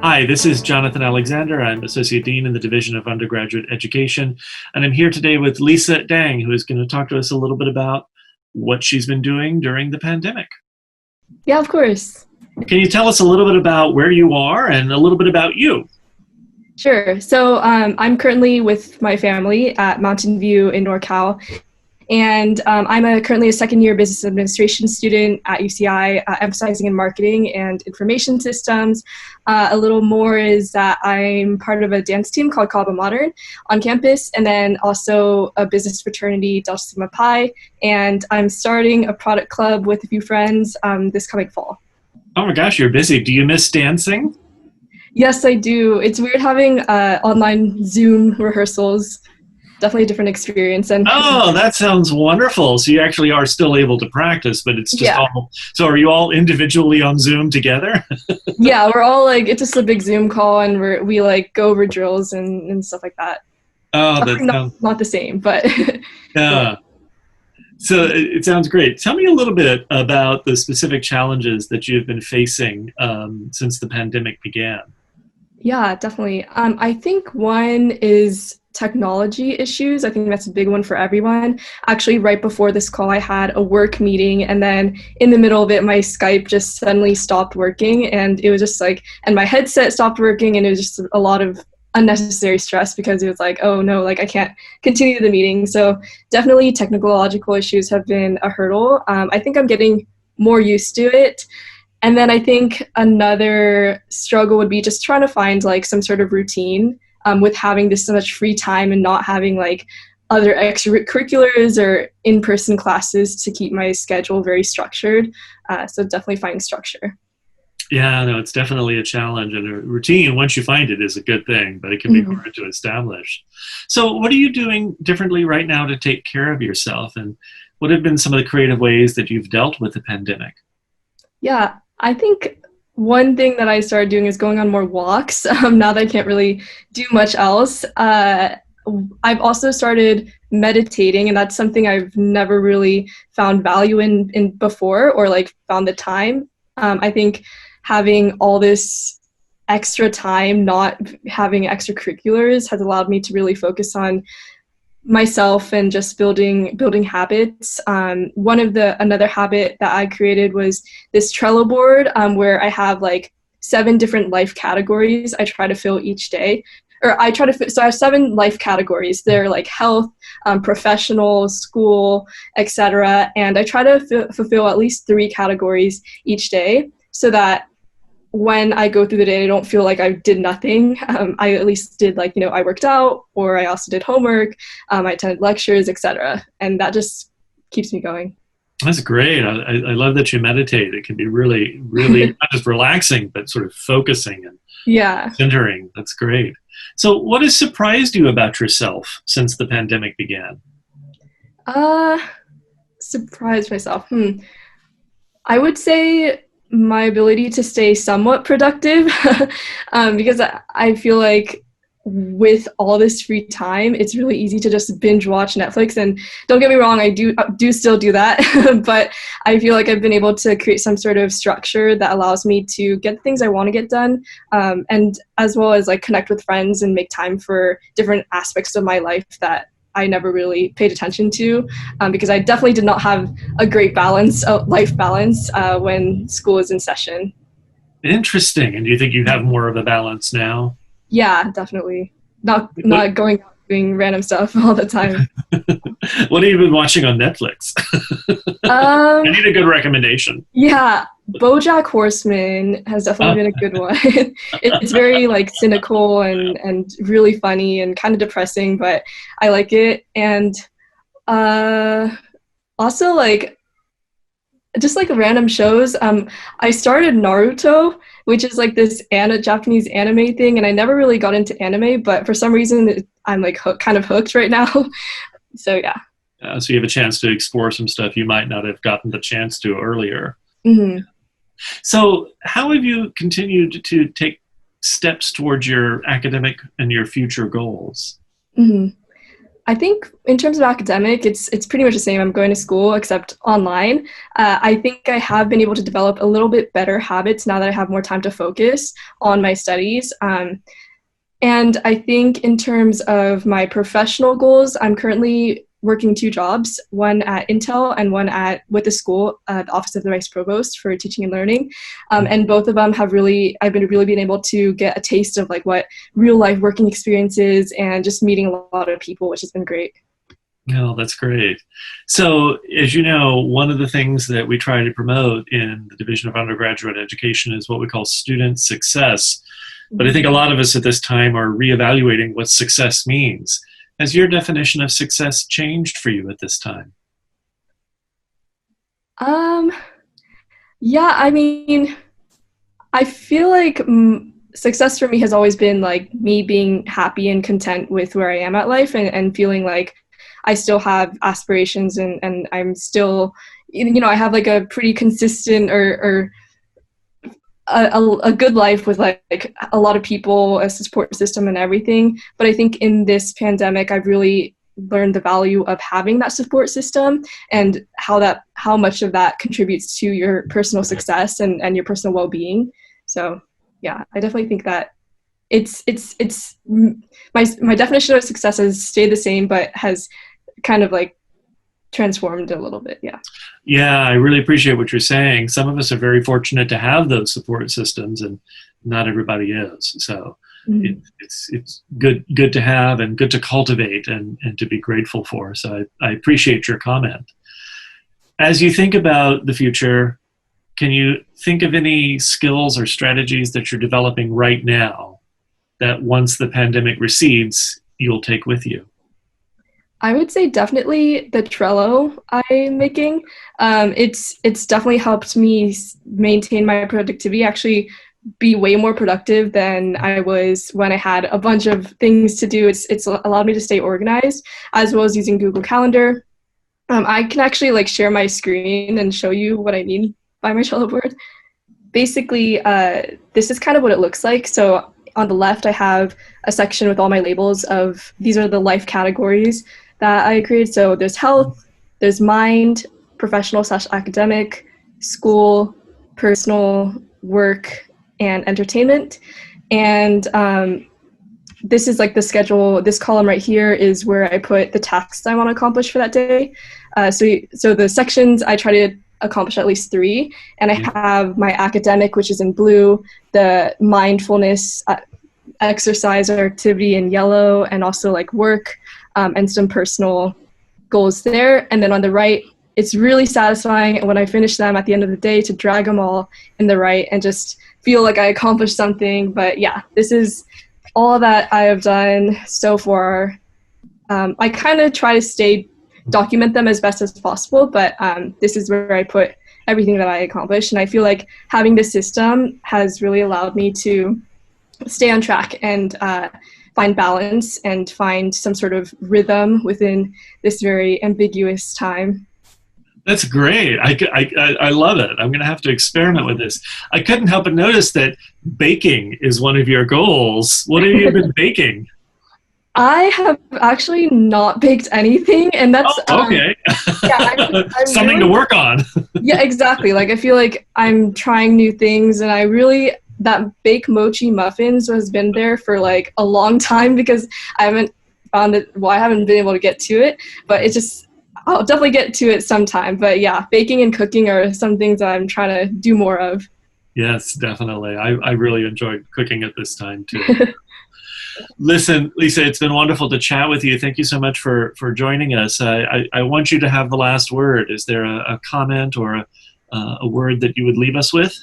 Hi, this is Jonathan Alexander. I'm Associate Dean in the Division of Undergraduate Education, and I'm here today with Lisa Deng, who is going to talk to us a little bit about what she's been doing during the pandemic. Yeah, of course. Can you tell us a little bit about where you are and a little bit about you? Sure. So I'm currently with my family at Mountain View in NorCal, and currently a second-year business administration student at UCI, emphasizing in marketing and information systems. A little more is that I'm part of a dance team called Kaba Modern on campus, and then also a business fraternity, Delta Sigma Pi, and I'm starting a product club with a few friends this coming fall. Oh my gosh, you're busy. Do you miss dancing? Yes, I do. It's weird having online Zoom rehearsals. Definitely a different experience. And Oh, that sounds wonderful. So you actually are still able to practice, but it's just yeah, all, so are you all individually on Zoom together? yeah, we're all like, it's just a big Zoom call and we like go over drills and stuff like that. Oh, that Definitely not, sounds, not the same, but yeah. yeah. So it sounds great. Tell me a little bit about the specific challenges that you've been facing since the pandemic began. Yeah, definitely. I think one is technology issues. I think that's a big one for everyone. Actually, right before this call, I had a work meeting, and then in the middle of it, my Skype just suddenly stopped working, and it was just like, and my headset stopped working, and it was just a lot of unnecessary stress because it was like, oh no, like I can't continue the meeting. So definitely technological issues have been a hurdle. I think I'm getting more used to it. And then I think another struggle would be just trying to find like some sort of routine with having this so much free time and not having like other extracurriculars or in-person classes to keep my schedule very structured. So definitely finding structure. Yeah, no, it's definitely a challenge, and a routine, once you find it, is a good thing, but it can be Mhm. hard to establish. So, what are you doing differently right now to take care of yourself, and what have been some of the creative ways that you've dealt with the pandemic? Yeah, I think one thing that I started doing is going on more walks now that I can't really do much else. I've also started meditating, and that's something I've never really found value in before or like found the time. I think having all this extra time, not having extracurriculars, has allowed me to really focus on myself and just building habits. One of the another habit that I created was this Trello board where I have like 7 different life categories I try to fill each day. Or I try to fit, so I have 7 life categories. They're like health, professional, school, etc. And I try to fulfill at least 3 categories each day so that when I go through the day, I don't feel like I did nothing. I at least did like, I worked out, or I also did homework, I attended lectures, etc. And that just keeps me going. That's great. I love that you meditate. It can be really, really not just relaxing, but sort of focusing and Yeah. centering. That's great. So, what has surprised you about yourself since the pandemic began? Uh, Surprise myself. I would say my ability to stay somewhat productive because I feel like with all this free time, it's really easy to just binge watch Netflix. And don't get me wrong, I do still do that, but I feel like I've been able to create some sort of structure that allows me to get things I want to get done, and as well as like connect with friends and make time for different aspects of my life that I never really paid attention to, because I definitely did not have a great life balance when school is in session. Interesting. And do you think you have more of a balance now? Yeah, definitely. Not What not going out doing random stuff all the time. What have you been watching on Netflix? I Um, need a good recommendation. yeah, BoJack Horseman has definitely Uh, been a good one. It's very like cynical and really funny and kind of depressing, but I like it. And uh, also like just like random shows. I started Naruto, which is like this Japanese anime thing, and I never really got into anime, but for some reason I'm like kind of hooked right now. So yeah. so you have a chance to explore some stuff you might not have gotten the chance to earlier. Hmm. So, how have you continued to take steps towards your academic and your future goals? Hmm. I think in terms of academic, it's pretty much the same. I'm going to school except online. I think I have been able to develop a little bit better habits now that I have more time to focus on my studies. And I think in terms of my professional goals, I'm currently working two jobs, one at Intel and one at with the school, the Office of the Vice Provost for Teaching and Learning. And both of them I've been really been able to get a taste of like what real life working experience is and just meeting a lot of people, which has been great. Oh, that's great. So, as you know, one of the things that we try to promote in the Division of Undergraduate Education is what we call student success. But I think a lot of us at this time are reevaluating what success means. Has your definition of success changed for you at this time? Um, yeah, I mean, I feel like success for me has always been like me being happy and content with where I am at life and feeling like I still have aspirations and I'm still, I have like a pretty consistent or a good life with like a lot of people, a support system and everything. But I think in this pandemic, I've really learned the value of having that support system and how much of that contributes to your personal success and your personal well-being. So yeah, I definitely think that it's my definition of success has stayed the same, but has kind of like transformed a little bit. Yeah. Yeah, I really appreciate what you're saying. Some of us are very fortunate to have those support systems, and not everybody is. So it's good to have and good to cultivate and to be grateful for. So I appreciate your comment. As you think about the future, can you think of any skills or strategies that you're developing right now that once the pandemic recedes, you'll take with you? I would say definitely the Trello I'm making. It's definitely helped me maintain my productivity, actually be way more productive than I was when I had a bunch of things to do. It's allowed me to stay organized, as well as using Google Calendar. I can actually like share my screen and show you what I mean by my Trello board. Basically, this is kind of what it looks like. So on the left, I have a section with all my labels of these are the life categories that I created. So there's health, there's mind, professional/academic, school, personal, work, and entertainment. And this is like the schedule. This column right here is where I put the tasks I want to accomplish for that day. So the sections I try to accomplish at least 3, and I have my academic, which is in blue, the mindfulness exercise or activity in yellow, and also like work and some personal goals there. And then on the right, it's really satisfying when I finish them at the end of the day to drag them all in the right and just feel like I accomplished something. But yeah, this is all that I have done so far. I kind of try to document them as best as possible, but this is where I put everything that I accomplished. And I feel like having this system has really allowed me to stay on track and find balance and find some sort of rhythm within this very ambiguous time. That's great. I love it. I'm going to have to experiment with this. I couldn't help but notice that baking is one of your goals. What have you been baking? I have actually not baked anything, and that's okay. Yeah, I'm Something really, to work on. Yeah, exactly. Like I feel like I'm trying new things, and that bake mochi muffins has been there for like a long time because I haven't found it. Well, I haven't been able to get to it, but I'll definitely get to it sometime. But yeah, baking and cooking are some things that I'm trying to do more of. Yes, definitely. I really enjoyed cooking at this time too. Listen, Lisa, it's been wonderful to chat with you. Thank you so much for joining us. I want you to have the last word. Is there a comment or a word that you would leave us with?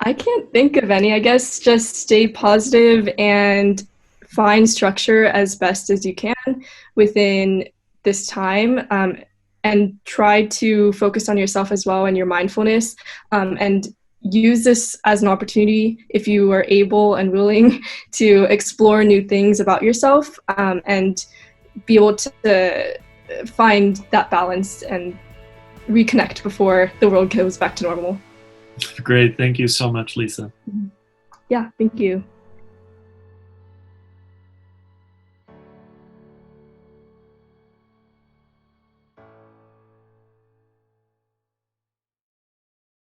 I can't think of any. I guess just stay positive and find structure as best as you can within this time, and try to focus on yourself as well and your mindfulness, and use this as an opportunity if you are able and willing to explore new things about yourself, and be able to find that balance and reconnect before the world goes back to normal. Great. Thank you so much, Lisa. Yeah, thank you.